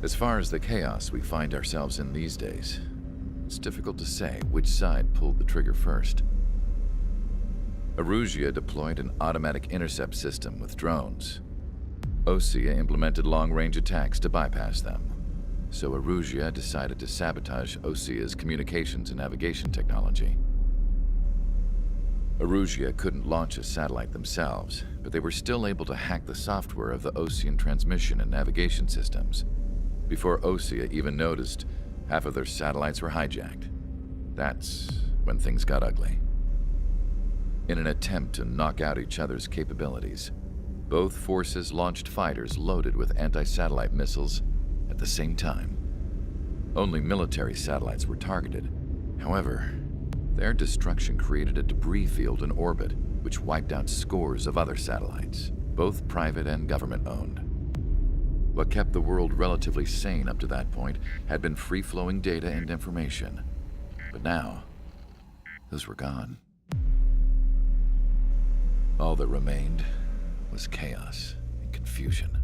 As far as the chaos we find ourselves in these days, it's difficult to say which side pulled the trigger first. Erusean deployed an automatic intercept system with drones. Osean implemented long-range attacks to bypass them. So Erusean decided to sabotage Osea's communications and navigation technology. Erusean couldn't launch a satellite themselves, but they were still able to hack the software of the Osean transmission and navigation systems. Before Osean even noticed, half of their satellites were hijacked. That's when things got ugly. In an attempt to knock out each other's capabilities, both forces launched fighters loaded with anti-satellite missiles at the same time. Only military satellites were targeted. However, their destruction created a debris field in orbit, which wiped out scores of other satellites, both private and government-owned. What kept the world relatively sane up to that point had been free-flowing data and information. But now, those were gone. All that remained was chaos and confusion.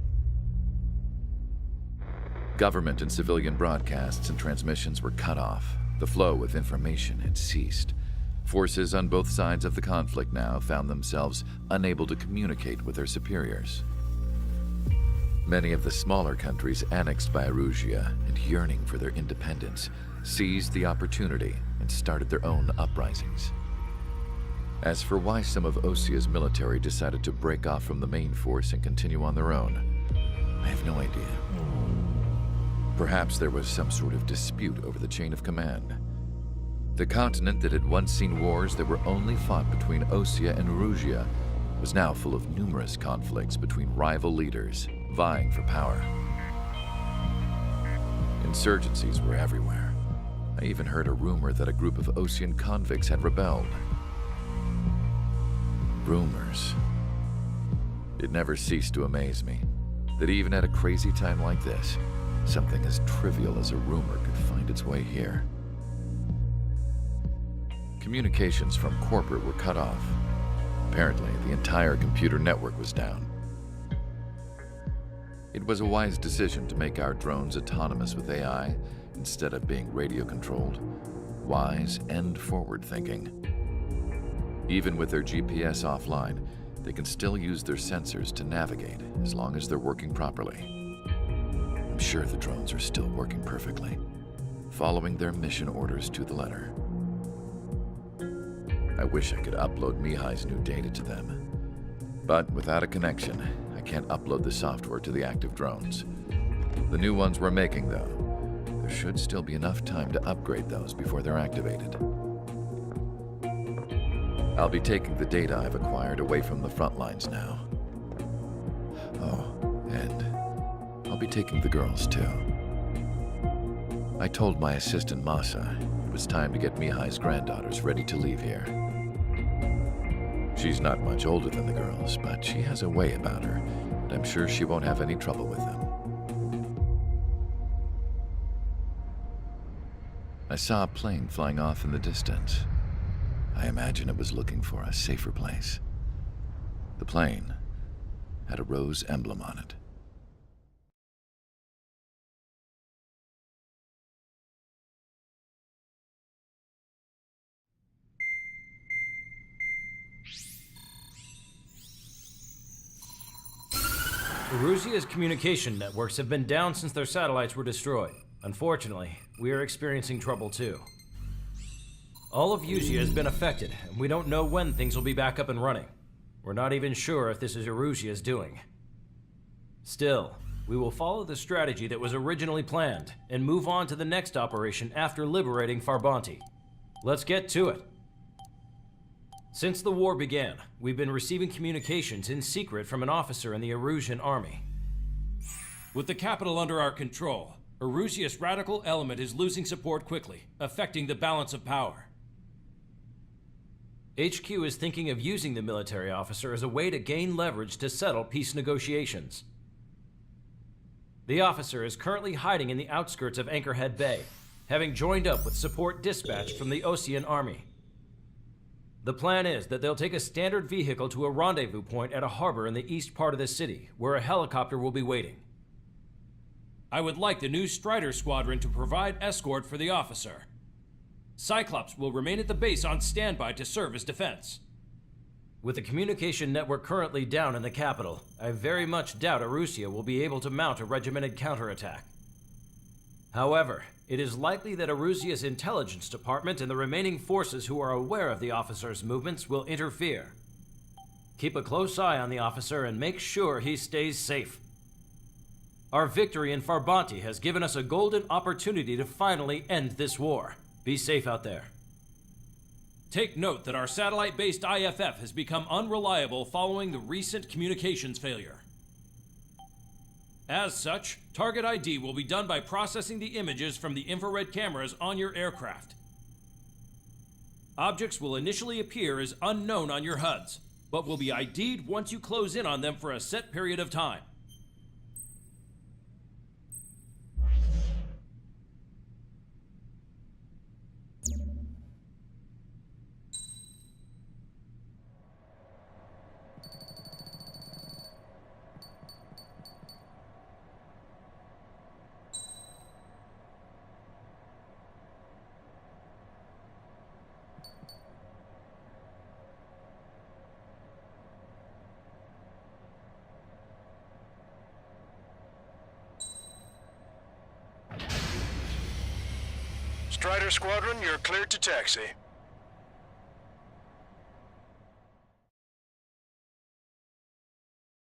Government and civilian broadcasts and transmissions were cut off. The flow of information had ceased. Forces on both sides of the conflict now found themselves unable to communicate with their superiors. Many of the smaller countries annexed by Erusean and yearning for their independence seized the opportunity and started their own uprisings. As for why some of Osea's military decided to break off from the main force and continue on their own, I have no idea. Perhaps there was some sort of dispute over the chain of command. The continent that had once seen wars that were only fought between Osean and Erusean was now full of numerous conflicts between rival leaders vying for power. Insurgencies were everywhere. I even heard a rumor that a group of Osean convicts had rebelled. Rumors. It never ceased to amaze me that even at a crazy time like this, something as trivial as a rumor could find its way here. Communications from corporate were cut off. Apparently, the entire computer network was down. It was a wise decision to make our drones autonomous with AI instead of being radio-controlled. Wise and forward-thinking. Even with their GPS offline, they can still use their sensors to navigate as long as they're working properly. I'm sure the drones are still working perfectly, following their mission orders to the letter. I wish I could upload Mihai's new data to them. But without a connection, I can't upload the software to the active drones. The new ones we're making, though, there should still be enough time to upgrade those before they're activated. I'll be taking the data I've acquired away from the front lines now. Oh, and I'll be taking the girls, too. I told my assistant Masa it was time to get Mihai's granddaughters ready to leave here. She's not much older than the girls, but she has a way about her, and I'm sure she won't have any trouble with them. I saw a plane flying off in the distance. I imagine it was looking for a safer place. The plane had a rose emblem on it. Erusean's communication networks have been down since their satellites were destroyed. Unfortunately, we are experiencing trouble too. All of Erusean has been affected, and we don't know when things will be back up and running. We're not even sure if this is Erusean's doing. Still, we will follow the strategy that was originally planned, and move on to the next operation after liberating Farbanti. Let's get to it. Since the war began, we've been receiving communications in secret from an officer in the Erusean army. With the capital under our control, Erusean's radical element is losing support quickly, affecting the balance of power. HQ is thinking of using the military officer as a way to gain leverage to settle peace negotiations. The officer is currently hiding in the outskirts of Anchorhead Bay, having joined up with support dispatched from the Osean army. The plan is that they'll take a standard vehicle to a rendezvous point at a harbor in the east part of the city, where a helicopter will be waiting. I would like the new Strider Squadron to provide escort for the officer. Cyclops will remain at the base on standby to serve as defense. With the communication network currently down in the capital, I very much doubt Erusean will be able to mount a regimented counterattack. However, it is likely that Erusean's intelligence department and the remaining forces who are aware of the officer's movements will interfere. Keep a close eye on the officer and make sure he stays safe. Our victory in Farbanti has given us a golden opportunity to finally end this war. Be safe out there. Take note that our satellite-based IFF has become unreliable following the recent communications failure. As such, target ID will be done by processing the images from the infrared cameras on your aircraft. Objects will initially appear as unknown on your HUDs, but will be ID'd once you close in on them for a set period of time. Strider Squadron, you're cleared to taxi.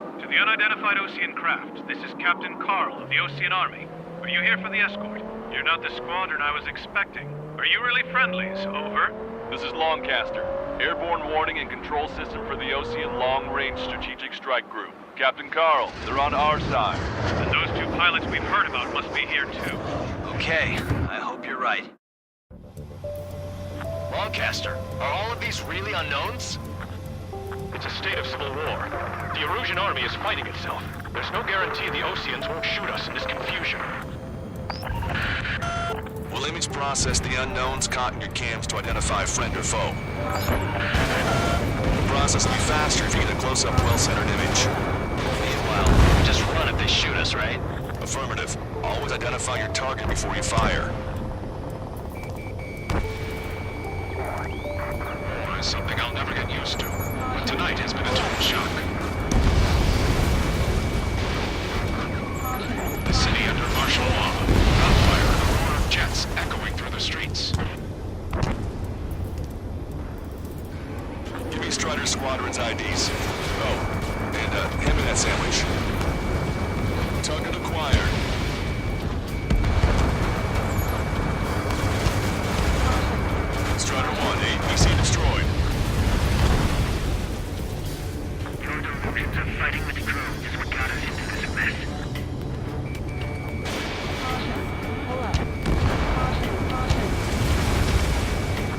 To the unidentified Osean craft, this is Captain Carl of the Osean Army. Are you here for the escort? You're not the squadron I was expecting. Are you really friendlies? Over. This is Longcaster. Airborne warning and control system for the Osean Long-Range Strategic Strike Group. Captain Carl, they're on our side. And those two pilots we've heard about must be here too. Okay, I hope you're right. Longcaster, are all of these really unknowns? It's a state of civil war. The Erusean army is fighting itself. There's no guarantee the Oseans won't shoot us in this confusion. We'll image process the unknowns caught in your cams to identify friend or foe. The process will be faster if you get a close-up, well-centered image. Meanwhile, just run if they shoot us, right? Affirmative. Always identify your target before you fire. Something I'll never get used to. But tonight has been a total shock. The city under martial law. Gunfire and the roar of jets echoing through the streets. Give me Strider Squadron's IDs. Oh, and hand me that sandwich. Target acquired. Strider 1, APC destroyed. Your delusions of fighting with drones is what got us into this mess.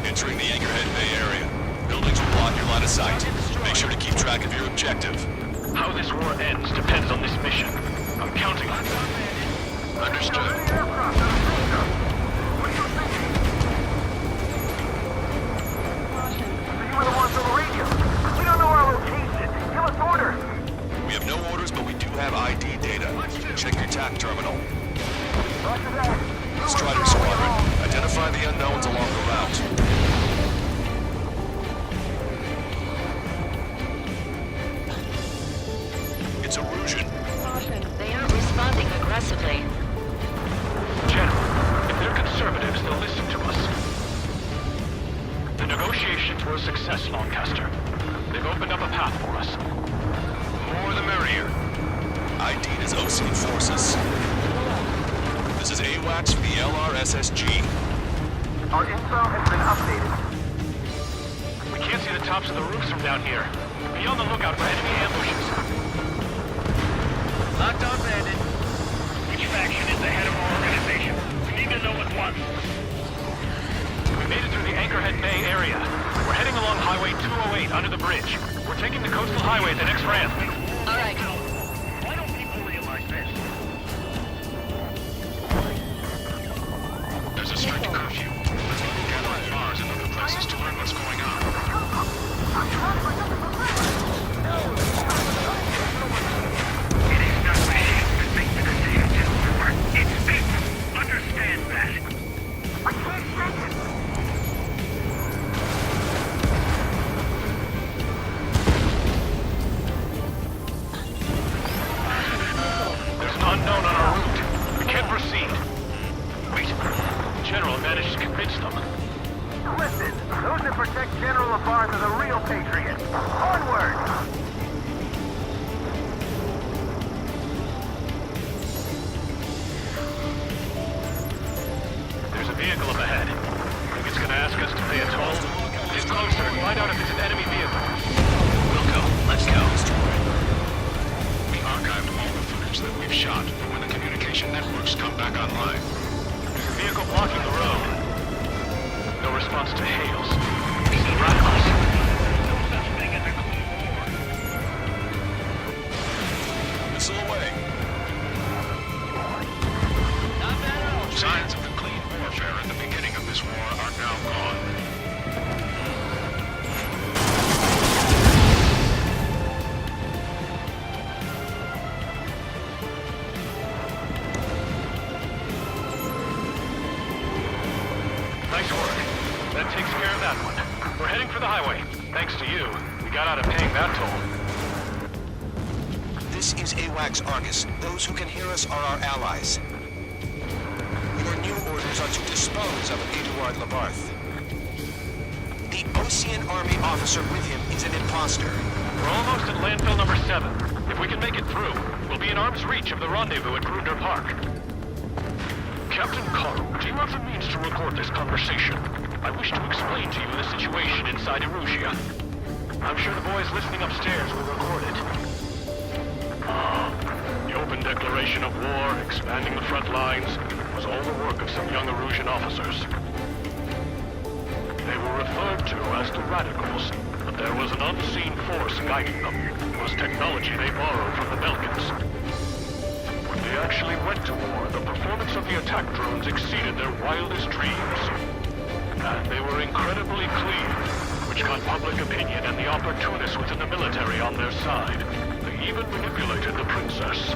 Entering the Anchorhead Bay area. Buildings will block your line of sight. Make sure to keep track of your objective. How this war ends depends on this mission. I'm counting on it. Understood. We have no orders, but we do have ID data. Check your TAC terminal. Strider Squadron, identify the unknowns along the route. It's Erusean. They aren't responding aggressively. General, if they're conservatives, they'll listen to us. The negotiations were a success, Longcaster. They've opened up a path for us. More the merrier. ID'd as Osean forces. This is AWACS for the LRSSG. Our info has been updated. We can't see the tops of the roofs from down here. Be on the lookout for enemy ambushes. Locked on, bandit. Which faction is the head of our organization? We need to know at once. We made it through the Anchorhead Bay area. We're heading along Highway 208 under the bridge. We're taking the coastal highway at the next ramp. All right. Why don't people realize this? There's a strict curfew. Let's gather at bars and other places to learn what's going on. It is not my shame to make the decision to war. It's Patriot. Onward! There's a vehicle up ahead. Think it's gonna ask us to pay a toll? Get closer and find out if it's an enemy vehicle. We'll go. Let's go. We archived all the footage that we've shot for when the communication networks come back online. There's a vehicle blocking the road. No response to hails. These are radicals. No such thing as a clean war. Missile away. Signs of the clean warfare at the beginning of this war are now gone. Nice work. That takes care of that one. We're heading for the highway. Thanks to you, we got out of paying that toll. This is AWACS Argus. Those who can hear us are our allies. Your new orders are to dispose of Eduard Labarth. The Osean Army officer with him is an imposter. We're almost at landfill number 7. If we can make it through, we'll be in arm's reach of the rendezvous at Grunder Park. Captain Carl, do you have the means to record this conversation? I wish to explain to you the situation inside Erusean. I'm sure the boys listening upstairs will record it. The open declaration of war, expanding the front lines, was all the work of some young Erusean officers. They were referred to as the Radicals, but there was an unseen force guiding them. It was technology they borrowed from the Belkans. When they actually went to war, the performance of the attack drones exceeded their wildest dreams. And they were incredibly clean, which got public opinion and the opportunists within the military on their side. They even manipulated the princess.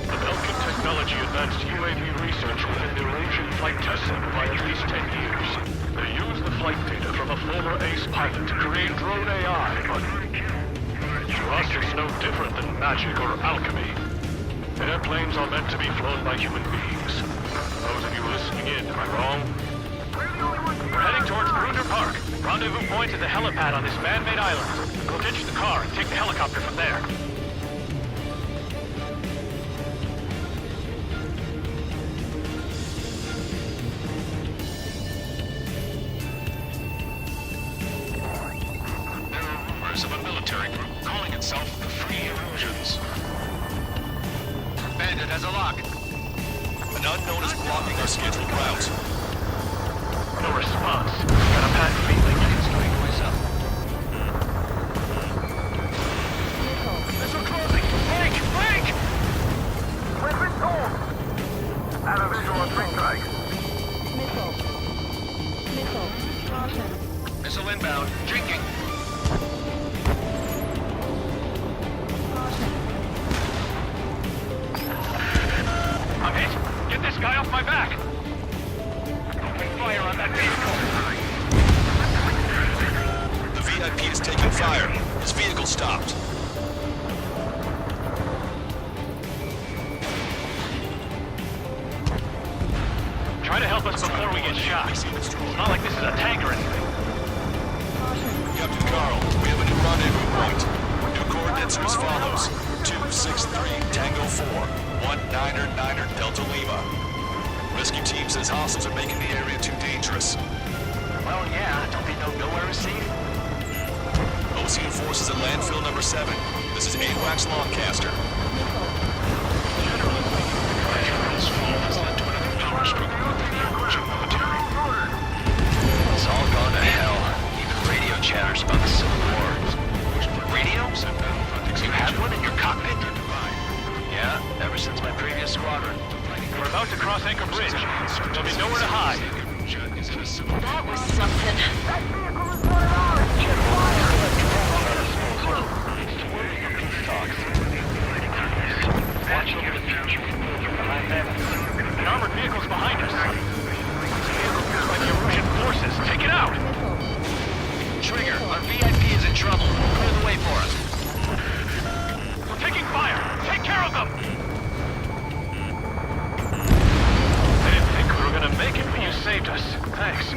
The Belkan technology advanced UAV research within the Erusean flight test center by at least 10 years. They used the flight data from a former ace pilot to create drone AI, but to us it's no different than magic or alchemy. Airplanes are meant to be flown by human beings. Those of you listening in, am I wrong? We're heading towards Grunder Park. Rendezvous point is the helipad on this man-made island. We'll ditch the car and take the helicopter from there. There are rumors of a military group calling itself the Free Erusians. Bandit has a lock. An unknown is blocking our scheduled route. No response. Got a bad feeling. Going myself. Missile closing! Flank! Flank! Weapon home! Have a visual on swing strike. Missile inbound. Drinking. I'm hit! Get this guy off my back! Open fire on that vehicle! The VIP is taking fire. His vehicle stopped. Try to help us before we get shot. It's not like this is a tank or anything. Captain Carl, we have a new rendezvous point. New coordinates are as follows. 263 Tango 4, 1999 Delta Lima. Rescue team says hostiles are making the area too dangerous. Well, yeah. Don't they know nowhere is safe? Osean forces at landfill number 7. This is AWACS Longcaster. Generally speaking, the General's fall has led to another power struggle within the Erusian military. It's all gone to hell. Even radio chatters about the Civil War. Radio? You have one in your cockpit? Yeah, ever since my previous squadron. We're about to cross Anchor Bridge. There'll be nowhere to hide. That was something. Watch over the future. An armored vehicle's behind us. This vehicle feels like the Erusian forces. Take it out! Trigger, our VIP is in trouble. Clear the way for us. We're taking fire! Take care of them! I didn't think we were gonna make it, but you saved us. Thanks.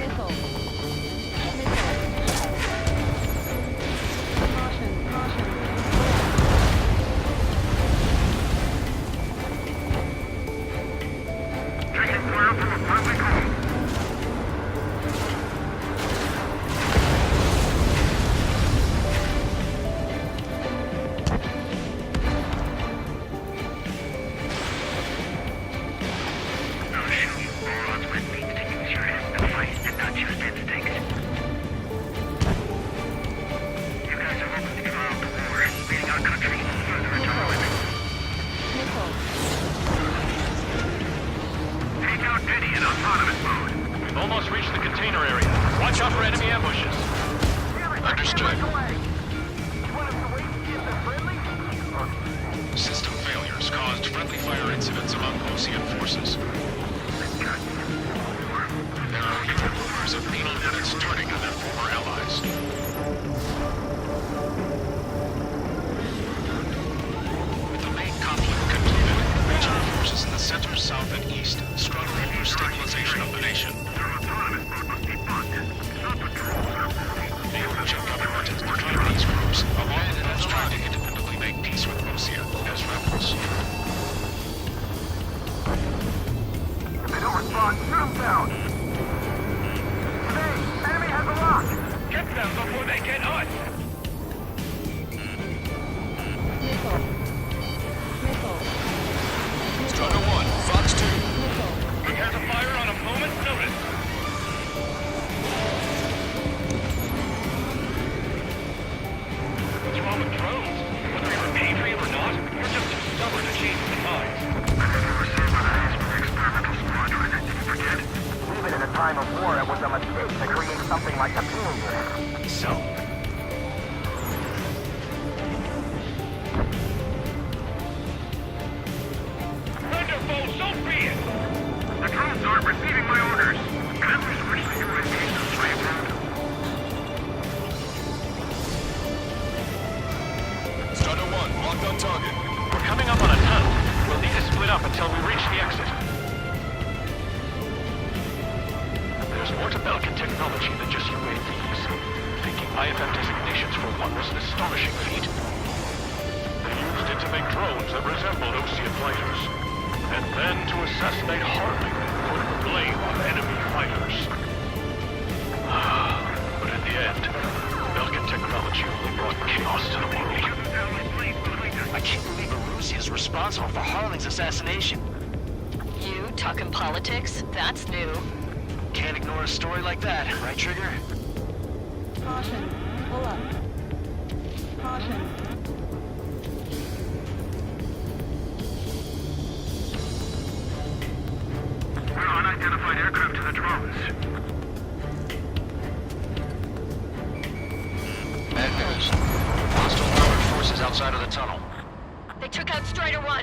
Understood. System failures caused friendly fire incidents among osean forces. There are rumors of penal units turning on their former allies. With the main conflict concluded, regional forces in the center, south, and east struggle for stabilization of the nation. The Erusean government has declared these groups, along with those trying to independently make peace with Osean, as rebels. If they don't respond, shoot them down! Hey, enemy has a lock! Get them before they get us! Strider 1, Fox 2. Prepare to fire on a moment's notice! What's wrong with drones? Whether you're a patriot or not, you're just too stubborn to change their minds. Experimental squadron, did you forget? Even in a time of war, it was a mistake to create something like the penal unit. So? Thunderbolt, so be it! The drones aren't receiving my orders. Can we switch the UAVs to slave mode? Strider 1, locked on target. We're coming up on a tunnel. We'll need to split up until we reach the exit. There's more to Belkin technology than just UAVs. Thinking IFF designations for one was an astonishing feat. They used it to make drones that resembled osean fighters. And then to assassinate Harley, putting the blame on enemy fighters. But in the end, Belkin technology only brought chaos to the world. I can't believe Erusean is responsible for Harling's assassination. You talking politics? That's new. Can't ignore a story like that, right, Trigger? Caution. Pull up. Caution. We're unidentified aircraft to the drones. Bad news. Hostile armored forces outside of the tunnel. They took out Strider 1.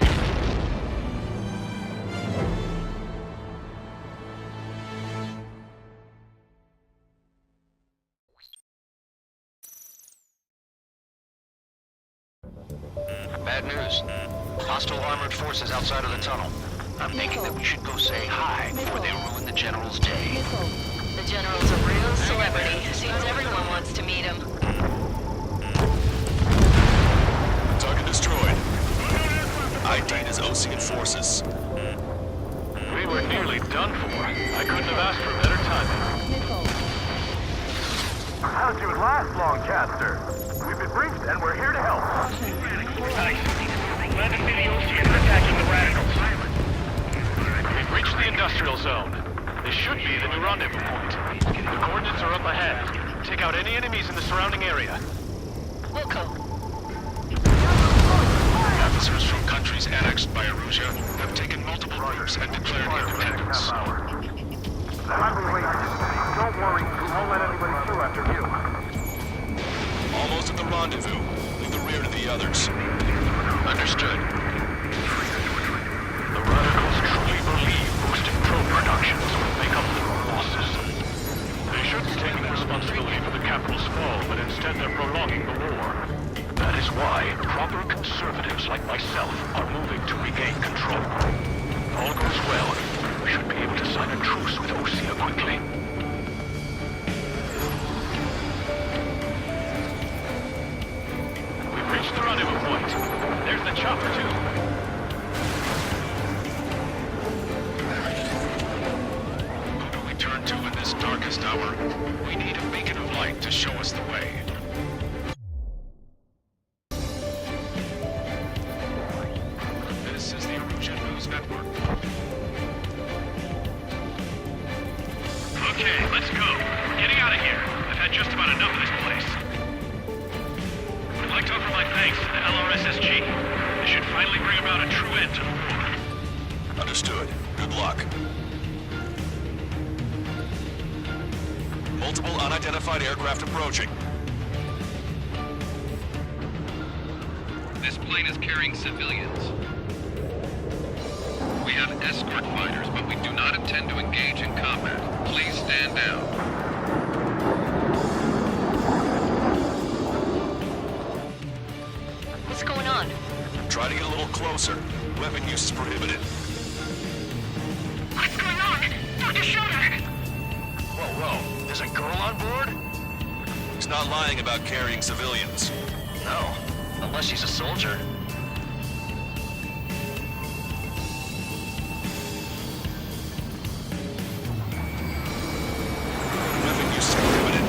Bad news. Hostile armored forces outside of the tunnel. I'm thinking that we should go say hi before they ruin the General's day. The General's a real celebrity. Seems everyone wants to meet him. Target destroyed. ID'd as Osean forces. We were nearly done for. I couldn't have asked for better timing. How'd you last, Longcaster? We've been briefed and we're here to help. Nice. Land and the Osean are attacking the radicals. We've reached the industrial zone. This should be the new rendezvous point. The coordinates are up ahead. Take out any enemies in the surrounding area. Wilco. Officers from countries annexed by Erusean have taken multiple routes and declared independence. Don't worry, we won't let anybody through after you. Almost at the rendezvous. Leave the rear to the others. Understood. The radicals truly believe boosting drone productions will make up for losses. They shouldn't be taking responsibility for the capital's fall, but instead they're prolonging the war. That is why proper conservatives like myself are moving to regain control. If all goes well, we should be able to sign a truce with Osean quickly. We've reached the rendezvous point. There's the chopper, too. Who do we turn to in this darkest hour? We need a beacon of light to show us the way. This is the Erusean News Network. Okay, let's go. We're getting out of here. I've had just about enough of this place. I'd like to offer my thanks to the LRSSG. This should finally bring about a true end to the war. Understood. Good luck. Multiple unidentified aircraft approaching. This plane is carrying civilians. We have escort fighters, but we do not intend to engage in combat. Please stand down. What's going on? Try to get a little closer. Weapon use is prohibited. What's going on? Dr. Schroeder! Whoa. There's a girl on board? He's not lying about carrying civilians. No. Unless she's a soldier. Weapon use is prohibited.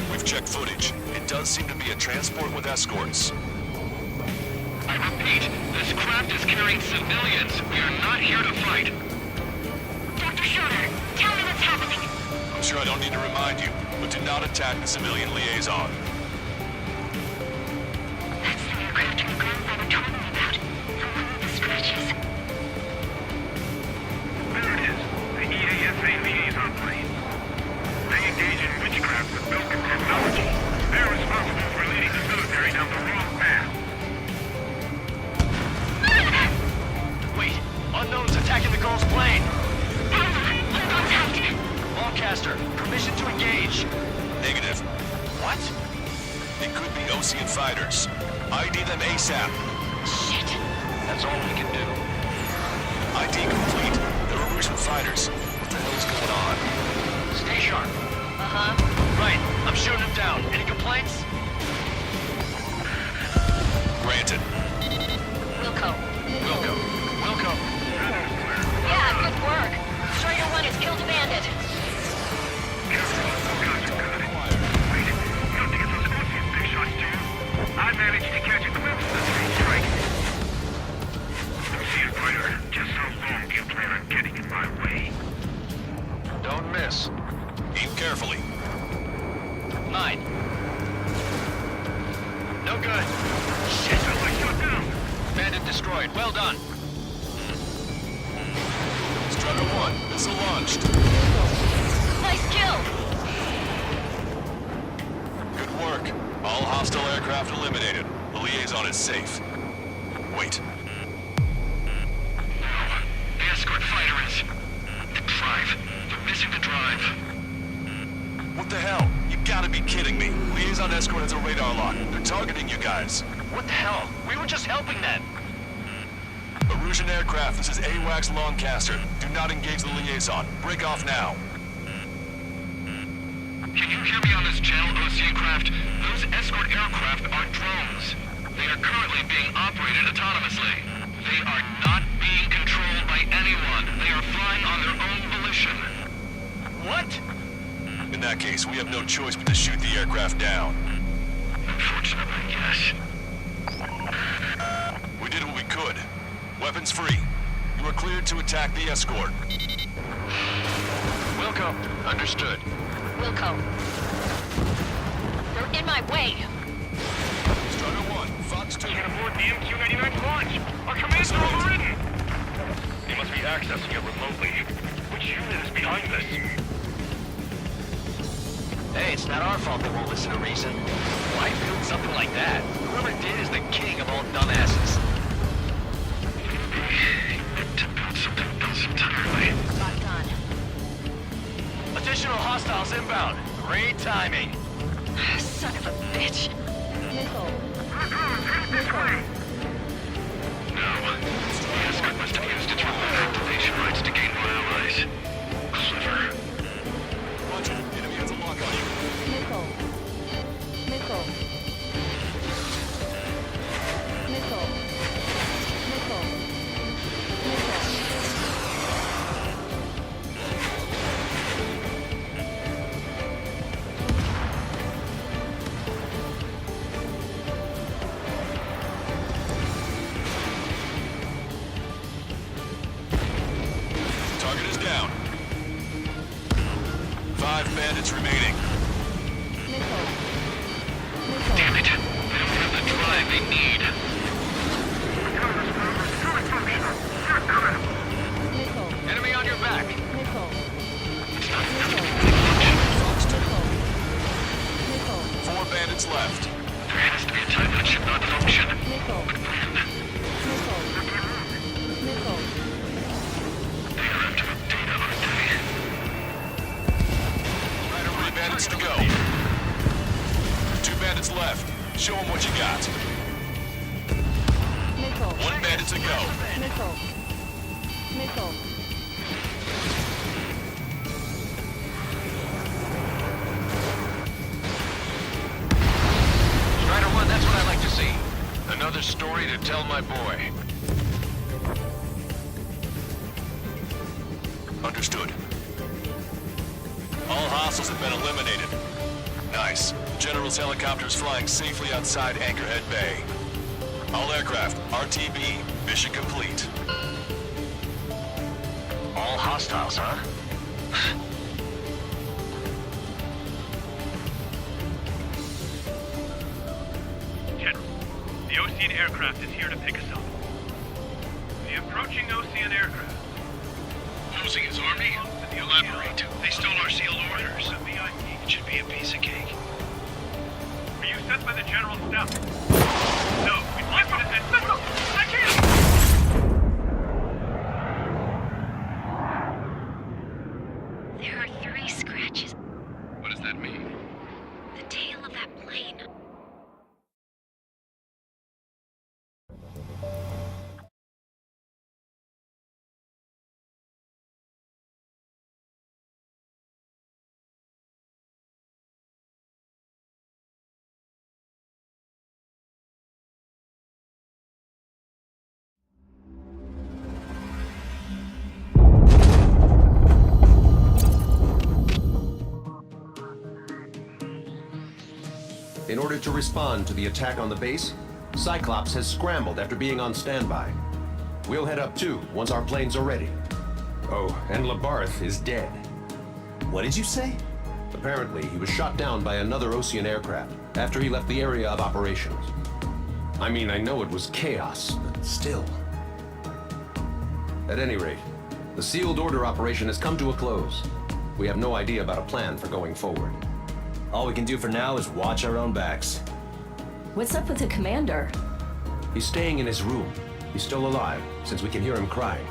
We've checked footage. It does seem to be a transport with escorts. I repeat, this craft is carrying civilians. We are not here to fight. Dr. Schroeder, tell me what's happening. I'm sure I don't need to remind you, but do not attack the civilian liaison. That's the aircraft your grandfather told me about. The one with the scratches. There it is. The EASA liaison plane. They engage in witchcraft with Belkin technology. They're responsible for leading the military down the wrong path. Wait. Unknown's attacking the girl's plane. On contact. Lancaster, permission to engage. Negative. What? It could be osean fighters. ID them ASAP. Shit. That's all we can do. ID complete. They're Erusean fighters. What the hell is going on? Stay sharp. Uh-huh. Right. I'm shooting him down. Any complaints? Granted. Wilco. Wilco. Yeah, good work. Strider 1 has killed a bandit. I managed to catch a glimpse of the three strike. Osean fighter, just how long do you plan on getting in my way? Don't miss. Aim carefully. 9. No good. Shit. Shut down. Bandit destroyed. Well done. Strider 1, missile launched. Nice kill. Good work. All hostile aircraft eliminated. The liaison is safe. Wait. The escort fighter is... the drive. They're missing the drive. What the hell? You gotta be kidding me. Liaison escort has a radar lock. They're targeting you guys. What the hell? We were just helping them. Erusean aircraft, this is AWACS Lancaster. Do not engage the liaison. Break off now. Can you hear me on this channel, Osean craft? Those escort aircraft are drones. They are currently being operated autonomously. They are not being controlled by anyone. They are flying on their own volition. What? In that case, we have no choice but to shoot the aircraft down. Unfortunately, yes. We did what we could. Weapons free. You are cleared to attack the escort. Wilco. Understood. Wilco. They're in my way. Strider 1, Fox 2. Get aboard the MQ-99 launch. Our commands are overridden. They must be accessing it remotely. Which unit is behind this? Hey, it's not our fault they won't listen to reason. Why build something like that? Whoever did is the king of all dumbasses. To build something else entirely. Locked on. Additional hostiles inbound. Great timing. Son of a bitch. Missile. No. The escort must have used its remote activation rights to gain more allies. Clever. Roger. Enemy has a lock on you. Missile. Missile. Missile. Missile. Missile. Target is down. 5 bandits remaining. Missile. Damn Missile. it. They don't have the drive they need. Missile. Enemy on your back. Missile. Fox 2. Missile. 4 bandits left. Their head is bandits left. Show them what you got. Missile. 1 bandit to go. Missile. Missile. Strider 1, that's what I like to see. Another story to tell my boy. Understood. All hostiles have been eliminated. Nice. General's helicopter is flying safely outside Anchorhead Bay. All aircraft, RTB, mission complete. All hostiles, huh? General, the Osean aircraft is here to pick us up. The approaching Osean aircraft. Losing his army? Elaborate. They stole our sealed orders. It should be a piece of cake. Were you sent by the General's staff? No, we'd like you to send... Missile! I can't! There are 3 scratches. What does that mean? The tail of that plane. In order to respond to the attack on the base, Cyclops has scrambled after being on standby. We'll head up too, once our planes are ready. Oh, and Labarth is dead. What did you say? Apparently, he was shot down by another Osean aircraft after he left the area of operations. I mean, I know it was chaos, but still. At any rate, the sealed order operation has come to a close. We have no idea about a plan for going forward. All we can do for now is watch our own backs. What's up with the commander? He's staying in his room. He's still alive, since we can hear him crying.